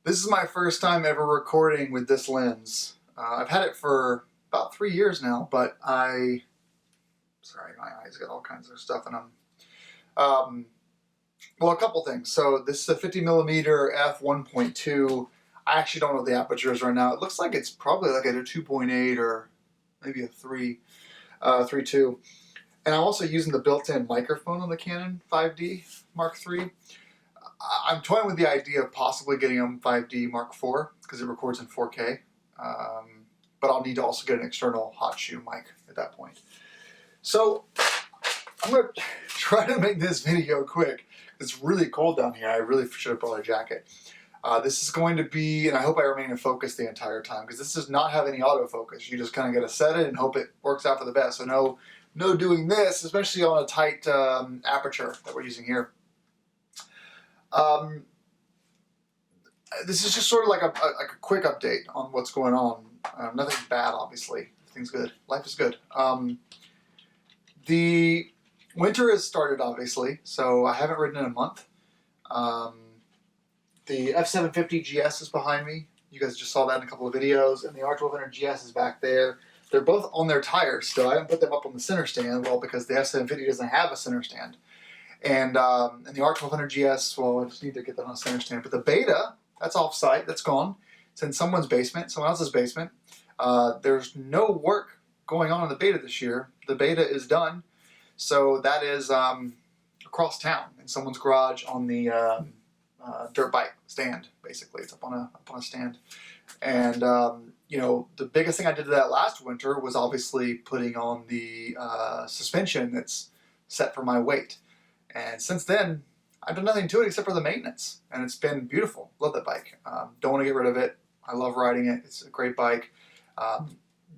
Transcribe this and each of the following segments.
This is my first time ever recording with this lens. I've had it for about 3 years now, but sorry, my eyes got all kinds of stuff in them. Well, a couple things. So this is a 50mm f1.2. I actually don't know what the aperture is right now. It looks like it's probably like at a 2.8 or maybe a 3.2. And I'm also using the built-in microphone on the Canon 5D Mark III. I'm toying with the idea of possibly getting a 5D Mark IV because it records in 4K. But I'll need to also get an external hot shoe mic at that point. So I'm going to try to make this video quick. It's really cold down here. I really should have brought a jacket. This is going to be, and I hope I remain in focus the entire time because this does not have any autofocus. You just kind of got to set it and hope it works out for the best. So no doing this, especially on a tight aperture that we're using here. This is just sort of like a quick update on what's going on. Nothing bad, obviously. Everything's good. Life is good. The winter has started, obviously, so I haven't ridden in a month. The F750 GS is behind me. You guys just saw that in a couple of videos, and the R1200 GS is back there. They're both on their tires still. I haven't put them up on the center stand, well, because the F750 doesn't have a center stand. And the R1200 GS, well, I just need to get that on a center stand. But the Beta, that's off-site, that's gone. It's in someone's basement, someone else's basement. There's no work going on in the Beta this year. The Beta is done. So that is across town in someone's garage on the dirt bike stand, basically. It's up on a stand. And, you know, the biggest thing I did to that last winter was obviously putting on the suspension that's set for my weight. And since then, I've done nothing to it except for the maintenance. And it's been beautiful. Love that bike. Don't want to get rid of it. I love riding it. It's a great bike.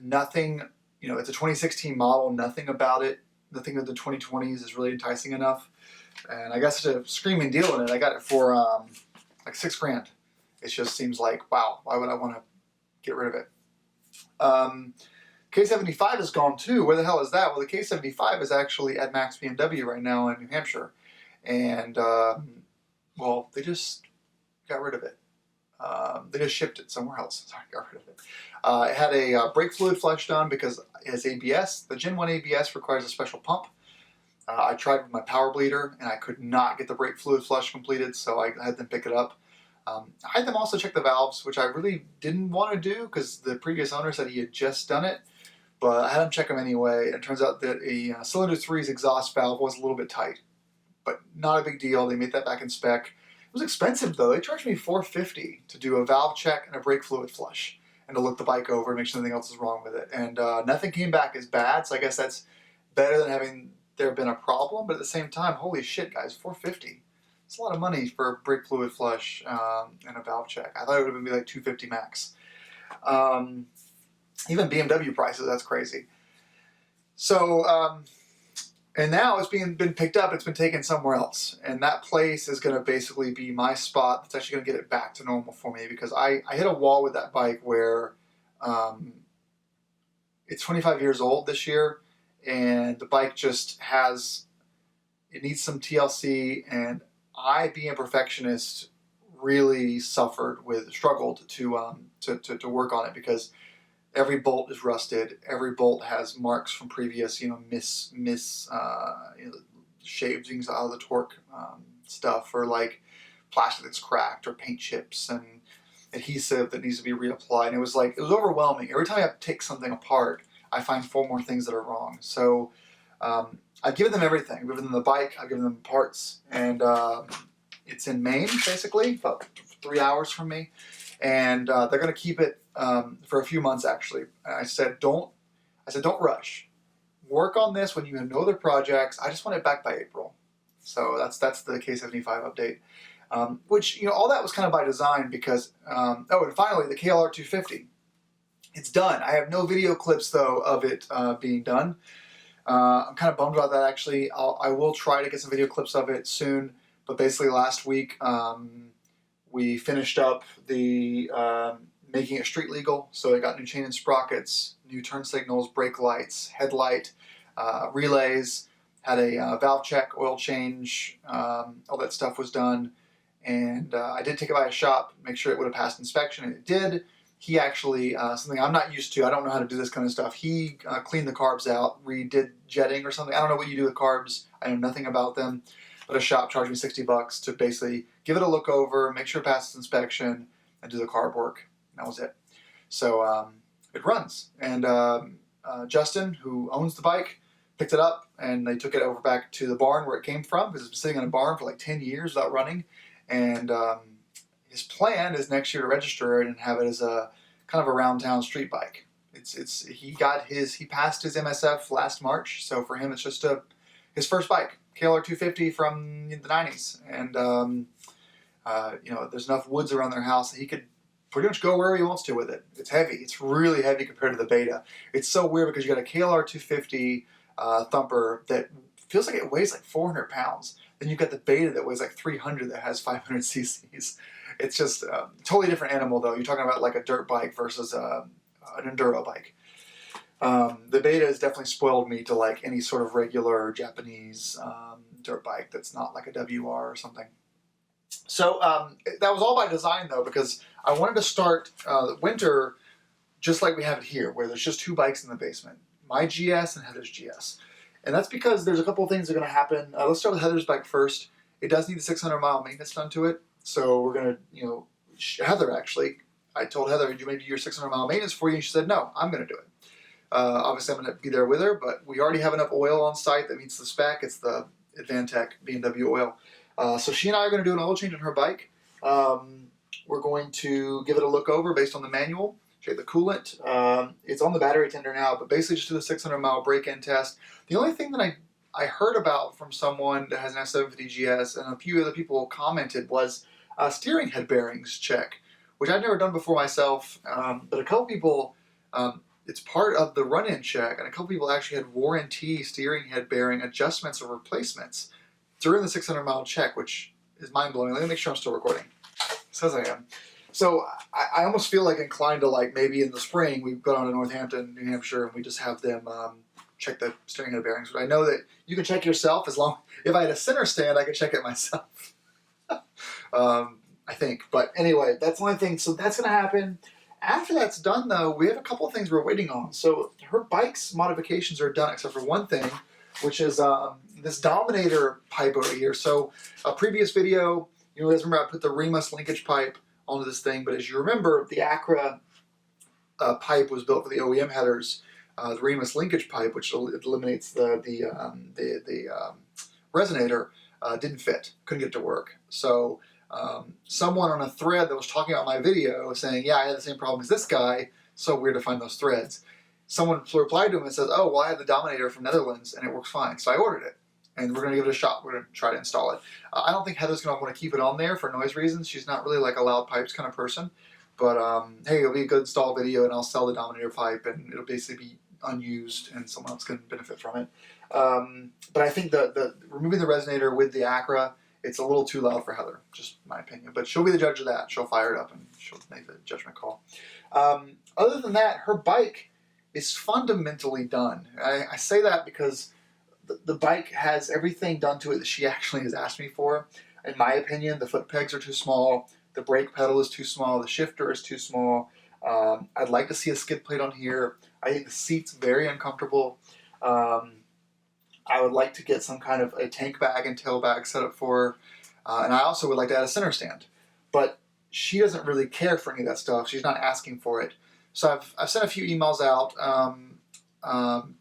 Nothing, you know, it's a 2016 model. Nothing about it, nothing of the 2020s is really enticing enough. And I guess it's a screaming deal in it. I got it for like $6 grand. It just seems like, wow, why would I want to get rid of it? K75 is gone too. Where the hell is that? Well, the K75 is actually at Max BMW right now in New Hampshire. And, well, they just got rid of it. They just shipped it somewhere else. Sorry, got rid of it. It had a brake fluid flush done because it has ABS. The Gen 1 ABS requires a special pump. I tried with my power bleeder and I could not get the brake fluid flush completed, so I had them pick it up. I had them also check the valves, which I really didn't want to do because the previous owner said he had just done it. But I had them check them anyway. It turns out that a cylinder 3's exhaust valve was a little bit tight, but not a big deal. They made that back in spec. It was expensive though. They charged me $450 to do a valve check and a brake fluid flush and to look the bike over and make sure nothing else is wrong with it. And nothing came back as bad, so I guess that's better than having there been a problem. But at the same time, holy shit, guys, $450. It's a lot of money for a brake fluid flush and a valve check. I thought it would be like $250 max. Even BMW prices, that's crazy. So, and now it's been picked up, it's been taken somewhere else. And that place is going to basically be my spot that's actually going to get it back to normal for me, because I hit a wall with that bike where it's 25 years old this year, and the bike just has, it needs some TLC, and I, being a perfectionist, really struggled to work on it because every bolt is rusted. Every bolt has marks from previous, shavings out of the torque stuff, or like plastic that's cracked, or paint chips and adhesive that needs to be reapplied. And it was overwhelming. Every time I take something apart, I find 4 more things that are wrong. So I've given them everything. I've given them the bike. I've given them parts, and it's in Maine, basically, about 3 hours from me. And they're going to keep it for a few months, actually. And I said, don't rush. Work on this when you have no other projects. I just want it back by April. So that's the K75 update. Which, all that was kind of by design because, oh, and finally, the KLR 250. It's done. I have no video clips, though, of it being done. I'm kind of bummed about that, actually. I will try to get some video clips of it soon. But basically, last week, we finished up the making it street legal, so it got new chain and sprockets, new turn signals, brake lights, headlight, relays, had a valve check, oil change, all that stuff was done, And I did take it by a shop, make sure it would have passed inspection, and it did. He actually, something I'm not used to, I don't know how to do this kind of stuff, he cleaned the carbs out, redid jetting or something. I don't know what you do with carbs, I know nothing about them, but a shop charged me $60 to basically give it a look over, make sure it passes inspection, and do the carb work. And that was it. So it runs. And Justin, who owns the bike, picked it up, and they took it over back to the barn where it came from, because it's been sitting in a barn for like 10 years without running. And his plan is next year to register it and have it as a kind of a round town street bike. He passed his MSF last March, so for him it's just his first bike, KLR 250 from the 90s, and there's enough woods around their house that he could pretty much go wherever he wants to with it. It's heavy. It's really heavy compared to the Beta. It's so weird because you got a KLR 250 thumper that feels like it weighs like 400 pounds. Then you've got the Beta that weighs like 300 that has 500 cc's. It's just a totally different animal, though. You're talking about like a dirt bike versus an enduro bike. The Beta has definitely spoiled me to like any sort of regular Japanese dirt bike that's not like a WR or something. So that was all by design, though, because I wanted to start the winter just like we have it here, where there's just two bikes in the basement, my GS and Heather's GS. And that's because there's a couple of things that are going to happen. Let's start with Heather's bike first. It does need a 600-mile maintenance done to it. So we're going to, Heather actually, I told Heather, do you want to do your 600-mile maintenance for you? And she said, no, I'm going to do it. Obviously, I'm going to be there with her, but we already have enough oil on site that meets the spec. It's the Advantech B&W oil. So she and I are going to do an oil change on her bike. We're going to give it a look over based on the manual, check the coolant. It's on the battery tender now, but basically just do the 600-mile break-in test. The only thing that I heard about from someone that has an S750GS and a few other people commented was steering head bearings check, which I've never done before myself, but a couple people, it's part of the run-in check, and a couple people actually had warranty steering head bearing adjustments or replacements during the 600-mile check, which is mind-blowing. Let me make sure I'm still recording. It says I am. So I almost feel like inclined to, like, maybe in the spring we go down to Northampton, New Hampshire, and we just have them check the steering head bearings. But I know that you can check yourself if I had a center stand, I could check it myself. I think. But anyway, that's the only thing. So that's going to happen. After that's done, though, we have a couple of things we're waiting on. So her bike's modifications are done, except for one thing, which is this Dominator pipe over here. So a previous video, you guys remember I put the Remus linkage pipe onto this thing, but as you remember, the Acra pipe was built for the OEM headers. The Remus linkage pipe, which eliminates the resonator, didn't fit. Couldn't get it to work. So someone on a thread that was talking about my video saying, yeah, I had the same problem as this guy. So weird to find those threads. Someone replied to him and says, oh, well, I have the Dominator from Netherlands and it works fine. So I ordered it. And we're going to give it a shot. We're going to try to install it. I don't think Heather's going to want to keep it on there for noise reasons. She's not really like a loud pipes kind of person. But hey, it'll be a good install video, and I'll sell the Dominator pipe, and it'll basically be unused, and someone else can benefit from it. But I think the removing the resonator with the Acra, it's a little too loud for Heather, just my opinion. But she'll be the judge of that. She'll fire it up, and she'll make the judgment call. Other than that, her bike is fundamentally done. I say that because the bike has everything done to it that she actually has asked me for. In my opinion, the foot pegs are too small, the brake pedal is too small, the shifter is too small. I'd like to see a skid plate on here. I think the seat's very uncomfortable. I would like to get some kind of a tank bag and tail bag set up for her. And I also would like to add a center stand. But she doesn't really care for any of that stuff. She's not asking for it. So I've sent a few emails out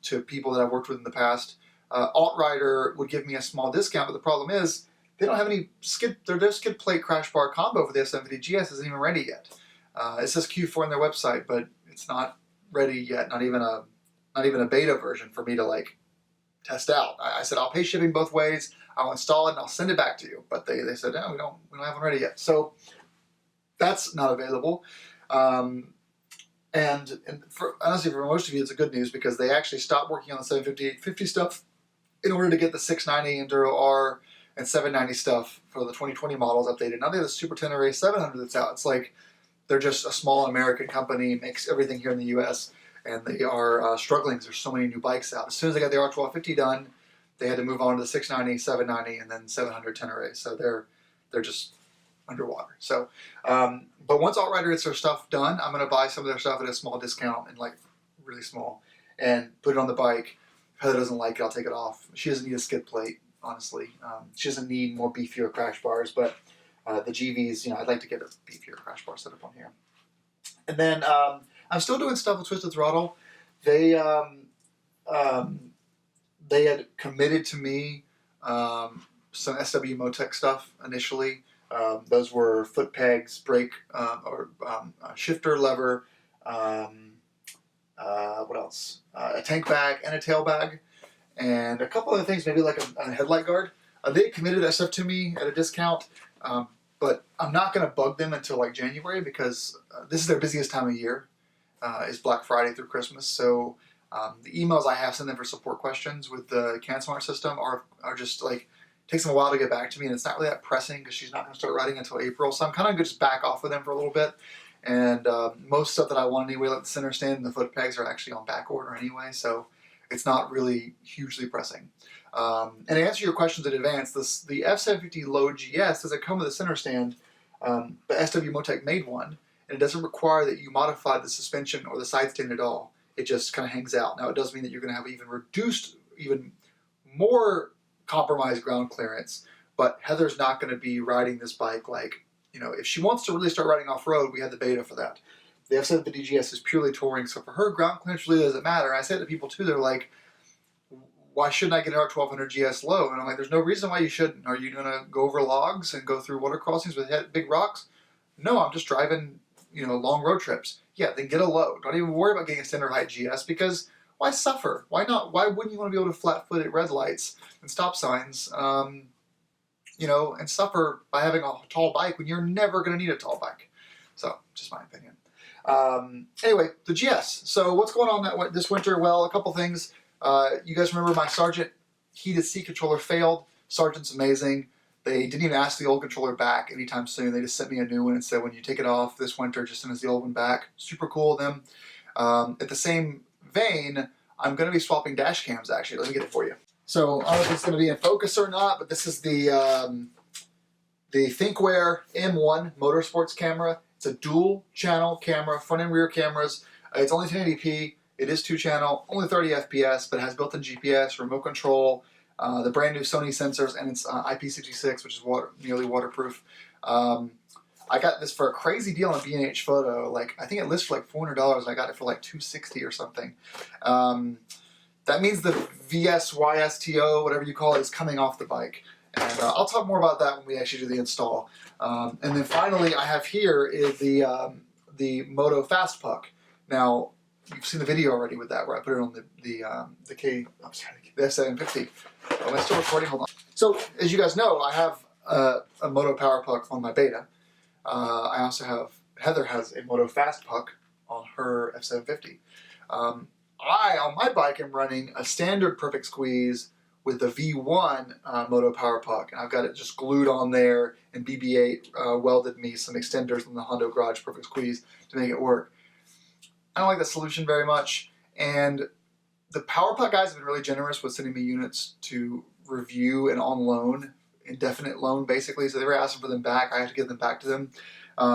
to people that I've worked with in the past. Alt-Rider would give me a small discount, but the problem is they don't have any their skid plate crash bar combo for the S750GS isn't even ready yet. It says Q4 on their website, but it's not ready yet. Not even a beta version for me to like test out. I said I'll pay shipping both ways. I'll install it and I'll send it back to you. But they said no, we don't have one ready yet. So that's not available. And honestly, for most of you, it's a good news because they actually stopped working on the 750-850 stuff in order to get the 690 Enduro R and 790 stuff for the 2020 models updated. Now they have the Super 10 Array 700 that's out. It's like they're just a small American company, makes everything here in the U.S., and they are struggling because there's so many new bikes out. As soon as they got the R1250 done, they had to move on to the 690, 790, and then 700 10 Array. So they're just underwater. So, but once Altrider gets their stuff done, I'm going to buy some of their stuff at a small discount, and like really small, and put it on the bike. If Heather doesn't like it, I'll take it off. She doesn't need a skid plate, honestly. She doesn't need more beefier crash bars, but the GVs, you know, I'd like to get a beefier crash bar set up on here. And then I'm still doing stuff with Twisted Throttle. They had committed to me some SW Motec stuff initially. Those were foot pegs, brake, shifter lever, what else? A tank bag and a tail bag, and a couple other things, maybe like a headlight guard. They committed that stuff to me at a discount, but I'm not going to bug them until like January, because this is their busiest time of year, is Black Friday through Christmas. So the emails I have sent them for support questions with the CanSmart system are just like, takes them a while to get back to me, and it's not really that pressing because she's not going to start writing until April. So I'm kind of going to just back off with them for a little bit. And most stuff that I want anyway, like the center stand and the foot pegs, are actually on back order anyway, so it's not really hugely pressing. And to answer your questions in advance, the F750 Low GS doesn't come with a center stand, but SW Motec made one, and it doesn't require that you modify the suspension or the side stand at all. It just kind of hangs out. Now, it does mean that you're going to have even more compromised ground clearance, but Heather's not going to be riding this bike like, you know, if she wants to really start riding off-road, we have the beta for that. The F750 GS is purely touring, so for her, ground clearance really doesn't matter. I say to people too, they're like, why shouldn't I get an R1200 GS low? And I'm like, there's no reason why you shouldn't. Are you going to go over logs and go through water crossings with big rocks? No, I'm just driving, you know, long road trips. Yeah, then get a low. Don't even worry about getting a standard height GS, because why suffer? Why not? Why wouldn't you want to be able to flat-foot at red lights and stop signs, you know, and suffer by having a tall bike when you're never going to need a tall bike? So, just my opinion. Anyway, the GS. So what's going on this winter? Well, a couple things. You guys remember my Sargent heated seat controller failed. Sargent's amazing. They didn't even ask the old controller back anytime soon. They just sent me a new one and said, when you take it off this winter, just send us the old one back. Super cool of them. At the same vein, I'm going to be swapping dash cams, actually. Let me get it for you. So I don't know if it's going to be in focus or not, but this is the Thinkware M1 motorsports camera. It's a dual channel camera, front and rear cameras. It's only 1080p. It is 2-channel, only 30 FPS, but it has built-in GPS, remote control, the brand new Sony sensors, and it's IP66, which is nearly waterproof. I got this for a crazy deal on B&H Photo. Like, I think it lists for like $400. I got it for like $260 or something. That means the VSYSTO, whatever you call it, is coming off the bike. And I'll talk more about that when we actually do the install. And then finally, I have here is the Moto Fast Puck. Now, you've seen the video already with that, where I put it on the F750. Am I still recording? Hold on. So, as you guys know, I have a Moto Power Puck on my Beta. I also have, Heather has a Moto Fast Puck on her F750. On my bike, am running a standard Perfect Squeeze with the V1 Moto Power Puck, and I've got it just glued on there, and BB-8 welded me some extenders from the Hondo Garage Perfect Squeeze to make it work. I don't like that solution very much, and the Power Puck guys have been really generous with sending me units to review and on loan, indefinite loan basically, so they were asking for them back. I have to give them back to them.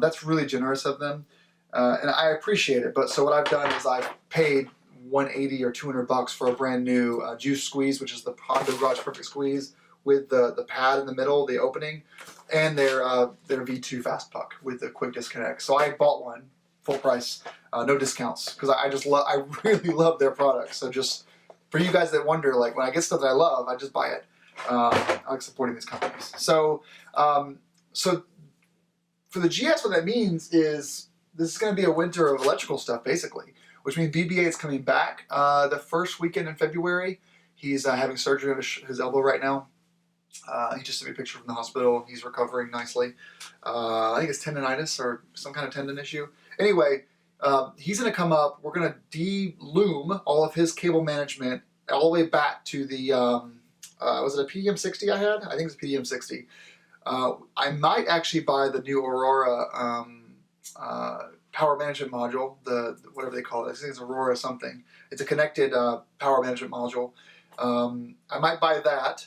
That's really generous of them, and I appreciate it. But so what I've done is I've paid $180 or $200 for a brand new Juice Squeeze, which is the Hondo Garage Perfect Squeeze with the pad in the middle, the opening, and their V2 Fast Puck with the quick disconnect. So I bought one, full price, no discounts, because I really love their products. So just for you guys that wonder, like when I get stuff that I love, I just buy it. I like supporting these companies. So so for the GS, what that means is this is going to be a winter of electrical stuff, basically, which means BB-8 is coming back the first weekend in February. He's having surgery on his elbow right now. He just sent me a picture from the hospital. He's recovering nicely. I think it's tendonitis or some kind of tendon issue. Anyway, he's going to come up. We're going to de-loom all of his cable management all the way back to the, was it a PDM60 I had? I think it's a PDM60. I might actually buy the new Aurora power management module, whatever they call it. I think it's Aurora something. It's a connected power management module. I might buy that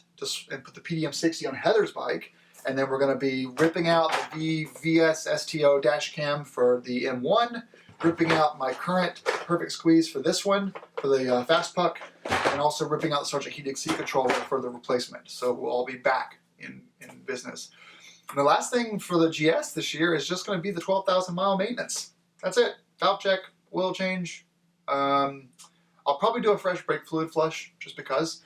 and put the PDM60 on Heather's bike, And then we're going to be ripping out the VS STO dash cam for the M1, ripping out my current perfect squeeze for this one, for the fast puck, and also ripping out the Sergeant Heating seat controller for the replacement. So we'll all be back in business. And the last thing for the GS this year is just going to be the 12,000 mile maintenance. That's it. Valve check, oil change. I'll probably do a fresh brake fluid flush just because.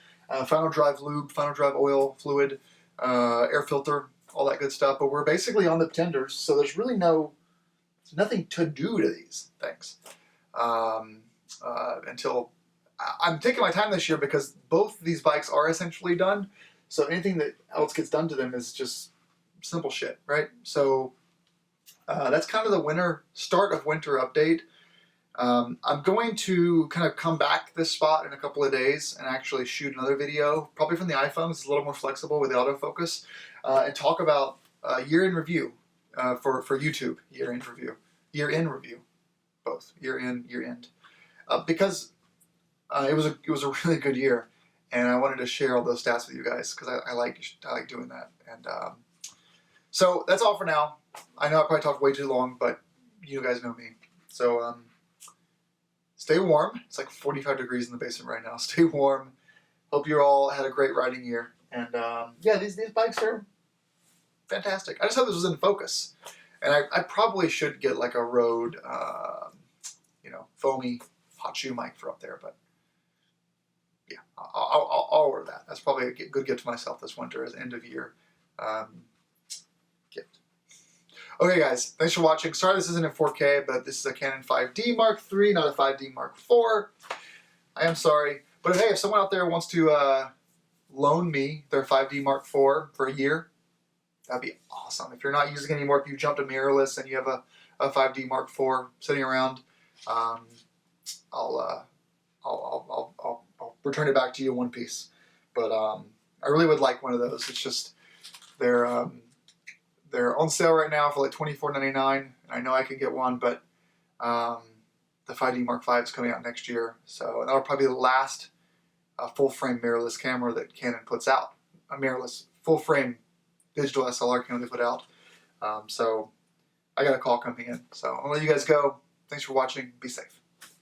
Final drive lube, final drive oil, fluid, air filter, all that good stuff. But we're basically on the tenders, so there's really nothing to do to these things until I'm taking my time this year because both these bikes are essentially done. So anything that else gets done to them is just simple shit, right? So that's kind of the start of winter update. I'm going to kind of come back this spot in a couple of days and actually shoot another video, probably from the iPhone. It's a little more flexible with the autofocus, and talk about year in review for YouTube. Year in review, both year in, year end, because it was a really good year, and I wanted to share all those stats with you guys because I like doing that. And so that's all for now. I know I probably talked way too long, but you guys know me. So stay warm. It's like 45 degrees in the basement right now. Stay warm. Hope you all had a great riding year. And yeah, these bikes are fantastic. I just hope this was in focus. And I probably should get like a Rode, foamy hot shoe mic for up there. But yeah, I'll order that. That's probably a good gift to myself this winter as end of year gift. Okay guys, thanks for watching. Sorry this isn't in 4K, but this is a Canon 5D Mark III, not a 5D Mark IV. I am sorry. But hey, if someone out there wants to loan me their 5D Mark IV for a year, that'd be awesome. If you're not using it anymore, if you jumped to mirrorless and you have a 5D Mark IV sitting around, I'll return it back to you in one piece. But I really would like one of those. It's just they're on sale right now for like $24.99, and I know I can get one, but the 5D Mark V is coming out next year, so that'll probably be the last full-frame mirrorless camera that Canon puts out. A mirrorless full-frame digital SLR camera they put out. So I got a call coming in, so I'll let you guys go. Thanks for watching. Be safe.